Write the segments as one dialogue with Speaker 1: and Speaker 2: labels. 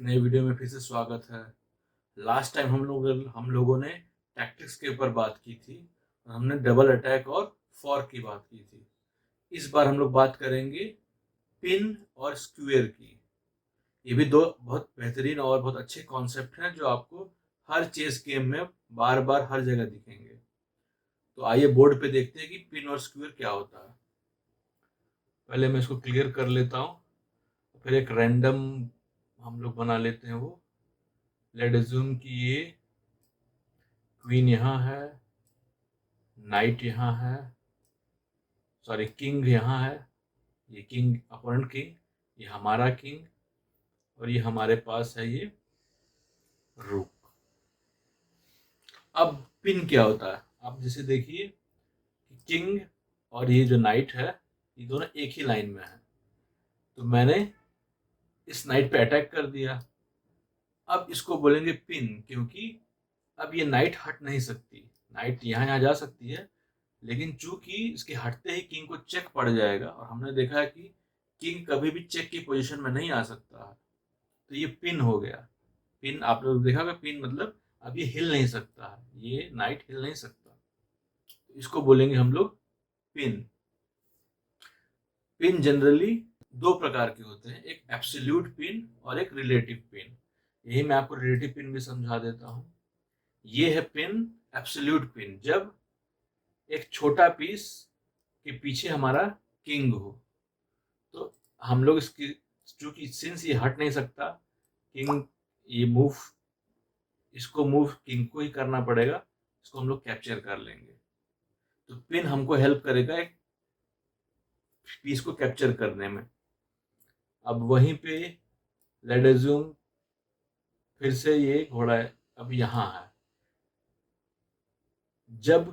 Speaker 1: एक नए वीडियो में फिर से स्वागत है। लास्ट टाइम हम लोगों ने टैक्टिक्स के ऊपर बात की थी और हमने डबल अटैक और फॉर्क की बात की थी। इस बार हम लोग बात करेंगे पिन और स्क्वेयर की। ये भी दो बहुत बेहतरीन और बहुत अच्छे कॉन्सेप्ट हैं जो आपको हर चेस गेम में बार बार हर जगह दिखेंगे। तो आइए बोर्ड पे देखते हैं कि पिन और स्क्वेयर क्या होता है। पहले मैं इसको क्लियर कर लेता हूँ, फिर एक रैंडम हम लोग बना लेते हैं। वो लेट अज्यूम कि ये क्वीन यहाँ है, नाइट यहाँ है, सॉरी किंग यहाँ है, ये किंग अपोनेंट किंग, ये हमारा किंग, और ये हमारे पास है ये रूक। अब पिन क्या होता है, आप जैसे देखिए कि किंग और ये जो नाइट है ये दोनों एक ही लाइन में है, तो मैंने इस नाइट पे अटैक कर दिया। अब इसको बोलेंगे पिन, क्योंकि अब ये नाइट हट नहीं सकती। नाइट यहाँ यहाँ जा सकती है, लेकिन चूंकि इसके हटते ही किंग को चेक पड़ जाएगा, और हमने देखा है कि किंग कभी भी चेक की पोजीशन में नहीं आ सकता है, तो ये पिन हो गया। पिन आप लोग देखा होगा, पिन मतलब अब ये हिल नहीं सकता है, ये नाइट हिल नहीं सकता, तो इसको बोलेंगे हम लोग पिन। पिन जनरली दो प्रकार के होते हैं, एक एब्सोल्यूट पिन और एक रिलेटिव पिन। यही मैं आपको रिलेटिव पिन भी समझा देता हूँ। ये है पिन, एब्सोल्यूट पिन, जब एक छोटा पीस के पीछे हमारा किंग हो, तो हम लोग इसकी, चूंकि सिंस ये हट नहीं सकता, किंग ये मूव, इसको मूव किंग को ही करना पड़ेगा, इसको हम लोग कैप्चर कर लेंगे। तो पिन हमको हेल्प करेगा एक पीस को कैप्चर करने में। अब वहीं पे लेट अज्यूम फिर से ये घोड़ा है, अब यहाँ है, जब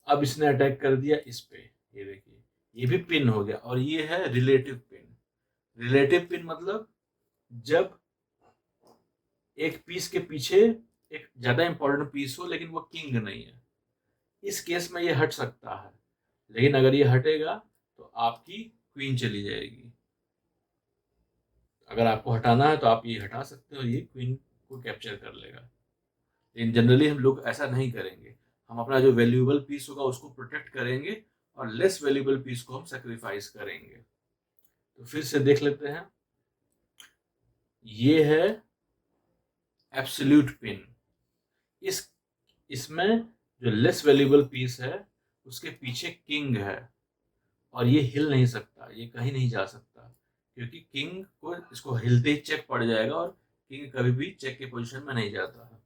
Speaker 1: अब इसने अटैक कर दिया इस पे, ये देखिए ये भी पिन हो गया, और ये है रिलेटिव पिन। रिलेटिव पिन मतलब जब एक पीस के पीछे एक ज्यादा इंपॉर्टेंट पीस हो लेकिन वो किंग नहीं है, इस केस में ये हट सकता है, लेकिन अगर ये हटेगा तो आपकी क्वीन चली जाएगी। अगर आपको हटाना है तो आप ये हटा सकते हो, ये क्वीन को कैप्चर कर लेगा। लेकिन जनरली हम लोग ऐसा नहीं करेंगे, हम अपना जो वैल्यूएबल पीस होगा उसको प्रोटेक्ट करेंगे और लेस वैल्यूएबल पीस को हम सेक्रीफाइस करेंगे। तो फिर से देख लेते हैं, ये है एब्सोल्यूट पिन। इसमें जो लेस वैल्यूएबल पीस है उसके पीछे किंग है, और ये हिल नहीं सकता, ये कहीं नहीं जा सकता, क्योंकि किंग को इसको हिलते ही चेक पड़ जाएगा, और किंग कभी भी चेक के पोजीशन में नहीं जाता है।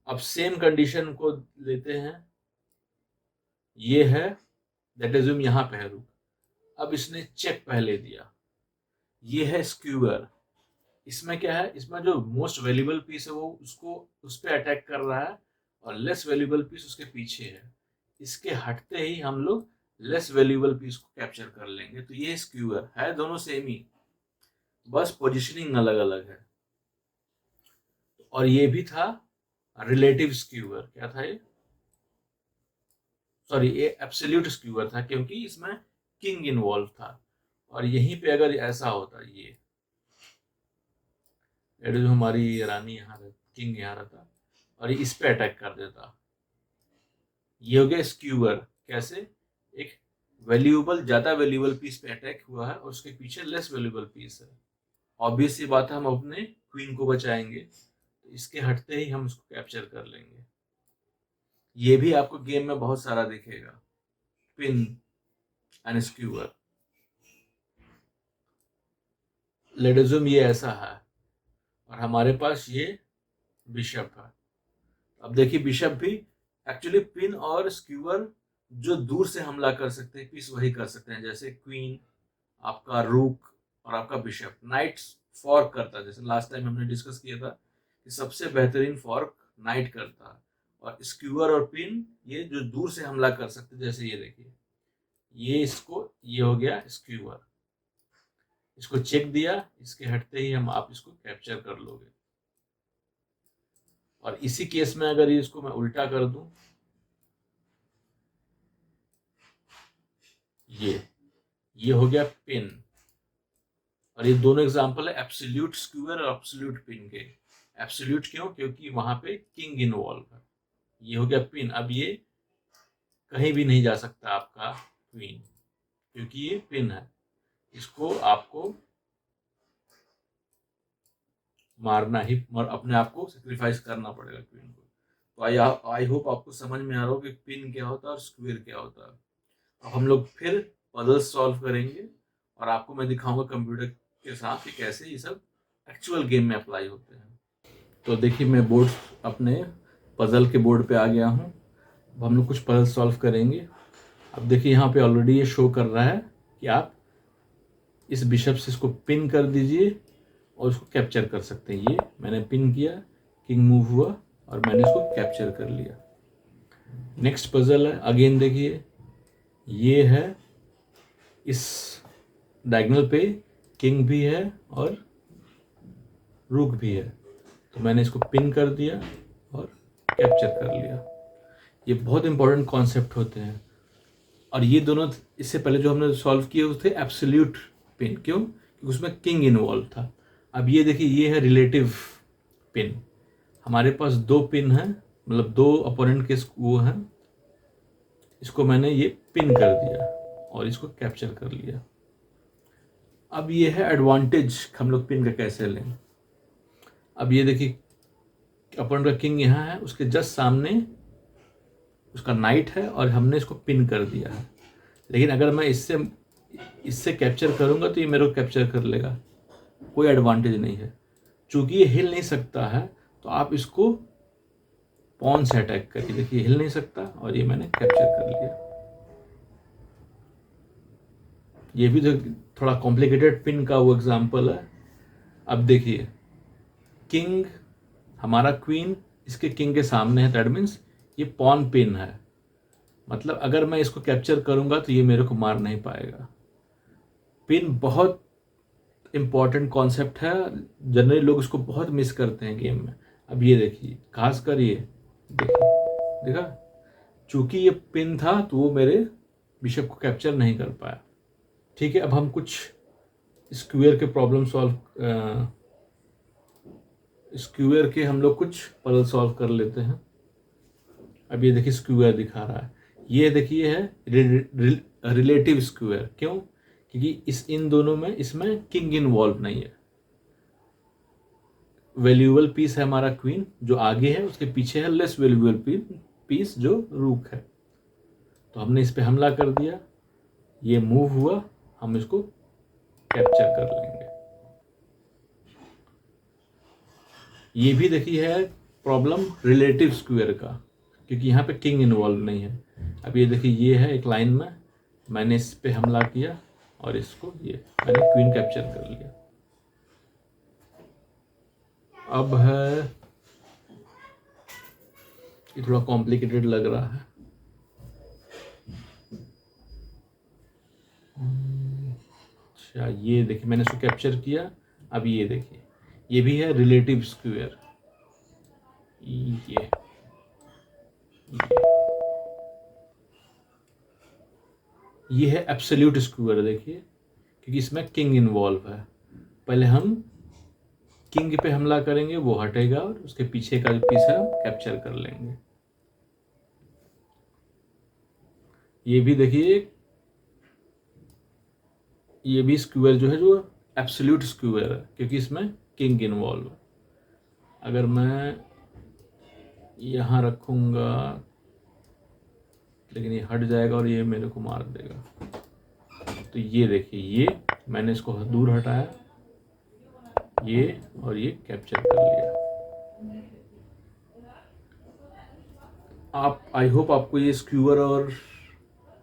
Speaker 1: अब सेम कंडीशन को लेते हैं, ये है दैट इज यहाँ पे है रुक, अब इसने चेक पहले दिया, ये है स्क्यूअर। इसमें क्या है, इसमें जो मोस्ट वैल्यूएबल पीस है वो उसको उस पर अटैक कर रहा है, और लेस वैल्यूएबल पीस उसके पीछे है। इसके हटते ही हम लोग लेस वैल्यूएबल पीस को कैप्चर कर लेंगे। तो ये स्क्यूअर है, दोनों सेम ही, बस पोजीशनिंग अलग अलग है। और ये भी था रिलेटिव स्क्यूअर, क्या था ये, सॉरी ये एब्सोल्यूट स्क्यूअर था, क्योंकि इसमें किंग इन्वॉल्व था। और यहीं पे अगर ऐसा होता, ये जो हमारी रानी यहाँ किंग यहाँ रहता और ये इस पे अटैक कर देता, ये हो गया स्क्यूअर। कैसे, एक वैल्यूएबल, ज्यादा वैल्यूएबल पीस पे अटैक हुआ है और उसके पीछे लेस वैल्यूएबल पीस है। ऑब्वियस सी बात है, हम अपने क्वीन को बचाएंगे, तो इसके हटते ही हम उसको कैप्चर कर लेंगे। ये भी आपको गेम में बहुत सारा दिखेगा, pin and square. Late assume ये ऐसा है और हमारे पास ये बिशप है। अब देखिए बिशप भी एक्चुअली पिन और स्क्यूअर जो दूर से हमला कर सकते हैं पीस वही कर सकते हैं, जैसे क्वीन, आपका रूक और आपका बिशप। नाइट फॉर्क करता है, जैसे लास्ट टाइम हमने डिस्कस किया था कि सबसे बेहतरीन फॉर्क नाइट करता है, और स्क्यूअर और पिन ये जो दूर से हमला कर सकते हैं, जैसे ये देखिए ये इसको, ये हो गया स्क्यूअर, इसको चेक दिया, इसके हटते ही हम आप इसको कैप्चर कर लोगे। और इसी केस में अगर इसको मैं उल्टा कर दूं, ये हो गया पिन, और ये दोनों एग्जांपल है एब्सोल्यूट स्क्वायर और एब्सोल्यूट पिन के। एब्सोल्यूट क्यों? क्योंकि वहां पे किंग इन्वॉल्व है। ये हो गया पिन। अब ये कहीं भी नहीं जा सकता आपका क्वीन, क्योंकि ये पिन है। इसको आपको मारना ही, अपने आप को सेक्रीफाइस करना पड़ेगा क्वीन को। तो आई होप आपको समझ में आ रहा हो कि पिन क्या होता है और स्क्वायर क्या होता है। अब हम लोग फिर पजल्स सॉल्व करेंगे और आपको मैं दिखाऊंगा कंप्यूटर के साथ कि कैसे ये सब एक्चुअल गेम में अप्लाई होते हैं। तो देखिए मैं बोर्ड अपने पजल के बोर्ड पे आ गया हूँ। अब हम लोग कुछ पजल सॉल्व करेंगे। अब देखिए यहाँ पे ऑलरेडी ये शो कर रहा है कि आप इस बिशप से इसको पिन कर दीजिए और इसको कैप्चर कर सकते हैं। ये मैंने पिन किया, किंग मूव हुआ और मैंने इसको कैप्चर कर लिया। नेक्स्ट पजल है, अगेन देखिए ये है, इस डायगोनल पे किंग भी है और रूक भी है, तो मैंने इसको पिन कर दिया और कैप्चर कर लिया। ये बहुत इंपॉर्टेंट कॉन्सेप्ट होते हैं। और ये दोनों इससे पहले जो हमने सॉल्व किए वो थे एब्सोल्यूट पिन। क्यों? क्योंकि उसमें किंग इन्वॉल्व था। अब ये देखिए ये है रिलेटिव पिन। हमारे पास दो पिन हैं, मतलब दो अपोनेंट के वो हैं। इसको मैंने ये पिन कर दिया और इसको कैप्चर कर लिया। अब ये है एडवांटेज हम लोग पिन का कैसे लें। अब ये देखिए अपोनेंट का किंग यहाँ है, उसके जस्ट सामने उसका नाइट है और हमने इसको पिन कर दिया है। लेकिन अगर मैं इससे कैप्चर करूंगा तो ये मेरे को कैप्चर कर लेगा, कोई एडवांटेज नहीं है। चूंकि ये हिल नहीं सकता है तो आप इसको पॉन से अटैक करिए। देखिए हिल नहीं सकता और ये मैंने कैप्चर कर लिया। ये भी तो थोड़ा कॉम्प्लिकेटेड पिन का वो एग्जांपल है। अब देखिए किंग, हमारा क्वीन इसके किंग के सामने है, दैट मीन्स ये पॉन पिन है। मतलब अगर मैं इसको कैप्चर करूंगा तो ये मेरे को मार नहीं पाएगा। पिन बहुत इंपॉर्टेंट कॉन्सेप्ट है, जनरली लोग इसको बहुत मिस करते हैं गेम में। अब ये देखिए खासकर ये देखिए, देखा, चूंकि ये पिन था तो वो मेरे बिशप को कैप्चर नहीं कर पाया। ठीक है, अब हम कुछ स्क्वायर के प्रॉब्लम सॉल्व, स्क्वायर के हम लोग कुछ पजल सॉल्व कर लेते हैं। अब ये देखिए स्क्वायर दिखा रहा है, ये देखिए है रिलेटिव स्क्वायर। क्यों? क्योंकि इन दोनों में इसमें किंग इन्वॉल्व नहीं है। वैल्यूएबल पीस है हमारा क्वीन जो आगे है, उसके पीछे है लेस वैल्यूएबल पीस जो रूक है। तो हमने इस पे हमला कर दिया, ये मूव हुआ, हम इसको कैप्चर कर लेंगे। ये भी देखिए है प्रॉब्लम रिलेटिव स्क्वायर का, क्योंकि यहाँ पे किंग इन्वॉल्व नहीं है। अब ये देखिए ये है एक लाइन में, मैंने इस पे हमला किया और इसको ये मैंने क्वीन कैप्चर कर लिया। अब है, ये थोड़ा कॉम्प्लिकेटेड लग रहा है। अच्छा ये देखिए मैंने इसको कैप्चर किया। अब ये देखिए ये भी है रिलेटिव स्क्वायर। ये है एब्सोल्यूट स्क्वायर। देखिए क्योंकि इसमें किंग इन्वॉल्व है, पहले हम किंग पे हमला करेंगे, वो हटेगा और उसके पीछे का जो पीस है हम कैप्चर कर लेंगे। ये भी देखिए ये भी स्क्वायर जो है जो एब्सोल्यूट स्क्वायर है, क्योंकि इसमें किंग इन्वॉल्व है। अगर मैं यहाँ रखूँगा लेकिन ये हट जाएगा और ये मेरे को मार देगा। तो ये देखिए ये मैंने इसको दूर हटाया, ये और ये कैप्चर कर लिया। आई होप आपको ये स्क्वायर और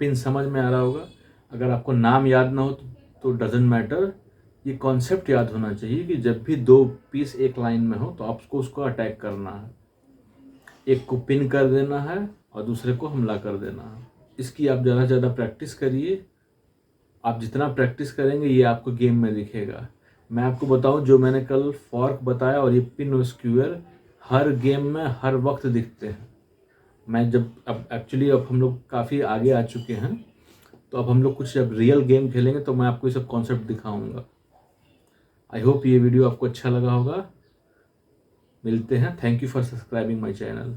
Speaker 1: पिन समझ में आ रहा होगा। अगर आपको नाम याद ना हो तो डजेंट मैटर, ये कॉन्सेप्ट याद होना चाहिए कि जब भी दो पीस एक लाइन में हो तो आपको उसको अटैक करना है, एक को पिन कर देना है और दूसरे को हमला कर देना है। इसकी आप ज़्यादा से ज़्यादा प्रैक्टिस करिए। आप जितना प्रैक्टिस करेंगे ये आपको गेम में दिखेगा। मैं आपको बताऊं, जो मैंने कल फॉर्क बताया और ये पिन और स्क्वायर हर गेम में हर वक्त दिखते हैं। मैं जब अब हम लोग काफ़ी आगे आ चुके हैं, तो अब हम लोग कुछ जब रियल गेम खेलेंगे तो मैं आपको ये सब कॉन्सेप्ट दिखाऊंगा। आई होप ये वीडियो आपको अच्छा लगा होगा। मिलते हैं। Thank you for subscribing my channel.